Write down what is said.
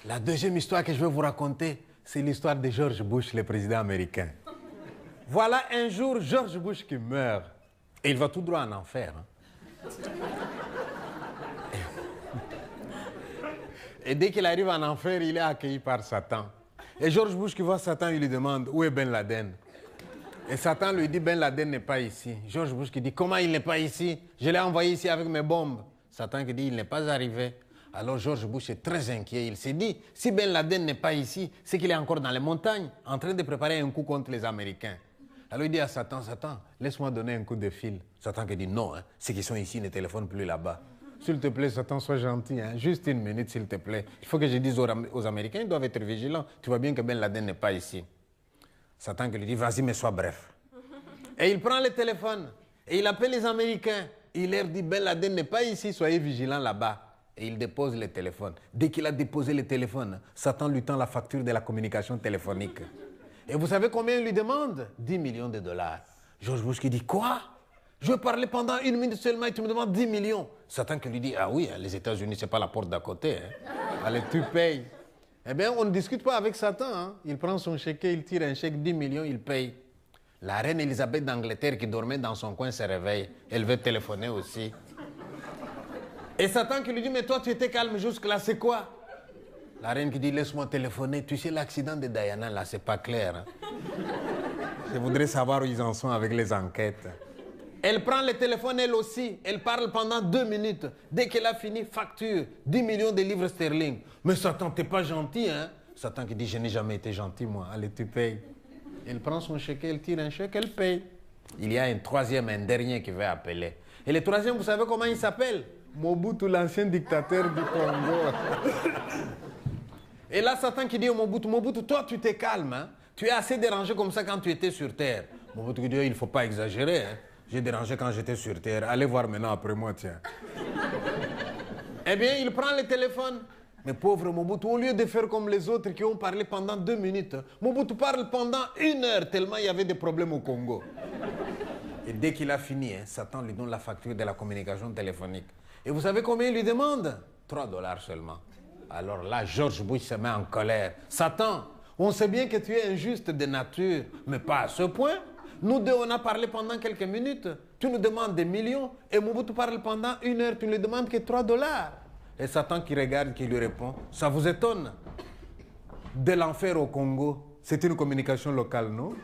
La deuxième histoire que je vais vous raconter, c'est l'histoire de George Bush, le président américain. Voilà un jour George Bush qui meurt. Et il va tout droit en enfer. Hein. Et dès qu'il arrive en enfer, il est accueilli par Satan. Et George Bush qui voit Satan, il lui demande où est Ben Laden. Et Satan lui dit Ben Laden n'est pas ici. George Bush qui dit comment il n'est pas ici? Je l'ai envoyé ici avec mes bombes. Satan qui dit il n'est pas arrivé. Alors George Bush est très inquiet. Il s'est dit si Ben Laden n'est pas ici, c'est qu'il est encore dans les montagnes en train de préparer un coup contre les Américains. Alors il dit à Satan, Satan, laisse-moi donner un coup de fil. Satan qui dit non, hein, ceux qui sont ici ne téléphonent plus là-bas. S'il te plaît, Satan, sois gentil. Hein. Juste une minute, s'il te plaît. Il faut que je dise aux Américains, ils doivent être vigilants. Tu vois bien que Ben Laden n'est pas ici. Satan qui lui dit, vas-y, mais sois bref. Et il prend le téléphone et il appelle les Américains. Il leur dit, Ben Laden n'est pas ici, soyez vigilants là-bas. Et il dépose le téléphone. Dès qu'il a déposé le téléphone, Satan lui tend la facture de la communication téléphonique. Et vous savez combien il lui demande? 10 millions de dollars. George Bush qui dit, quoi? Je veux parler pendant 1 minute seulement et tu me demandes 10 millions. Satan qui lui dit, ah oui, les États-Unis, c'est pas la porte d'à côté. Hein. Allez, tu payes. Eh bien, on ne discute pas avec Satan. Hein. Il prend son chéquier, il tire un chèque, 10 millions, il paye. La reine Elisabeth d'Angleterre qui dormait dans son coin se réveille. Elle veut téléphoner aussi. Et Satan qui lui dit, mais toi, tu étais calme jusque-là, c'est quoi? La reine qui dit, laisse-moi téléphoner. Tu sais, l'accident de Diana, là, c'est pas clair. Hein. Je voudrais savoir où ils en sont avec les enquêtes. Elle prend le téléphone, elle aussi. Elle parle pendant 2 minutes. Dès qu'elle a fini, facture 10 millions de livres sterling. Mais Satan, t'es pas gentil, hein? Satan qui dit, je n'ai jamais été gentil, moi. Allez, tu payes. Elle prend son chèque, elle tire un chèque, elle paye. Il y a un troisième, un dernier qui veut appeler. Et le troisième, vous savez comment il s'appelle? Mobutu, l'ancien dictateur du Congo. Et là, Satan qui dit au Mobutu, Mobutu, toi, tu t'es calme, hein? Tu es assez dérangé comme ça quand tu étais sur Terre. Mobutu qui dit, il ne faut pas exagérer, hein? J'ai dérangé quand j'étais sur Terre. Allez voir maintenant après moi, tiens. Eh bien, il prend le téléphone. Mais pauvre Mobutu, au lieu de faire comme les autres qui ont parlé pendant 2 minutes, Mobutu parle pendant 1 heure tellement il y avait des problèmes au Congo. Et dès qu'il a fini, hein, Satan lui donne la facture de la communication téléphonique. Et vous savez combien il lui demande? 3 dollars seulement. Alors là, George Bush se met en colère. Satan, on sait bien que tu es injuste de nature, mais pas à ce point. Nous deux, on a parlé pendant quelques minutes. Tu nous demandes des millions. Et Mobutu parle pendant 1 heure. Tu ne lui demandes que 3 dollars. Et Satan qui regarde, qui lui répond, ça vous étonne? De l'enfer au Congo, c'est une communication locale, non?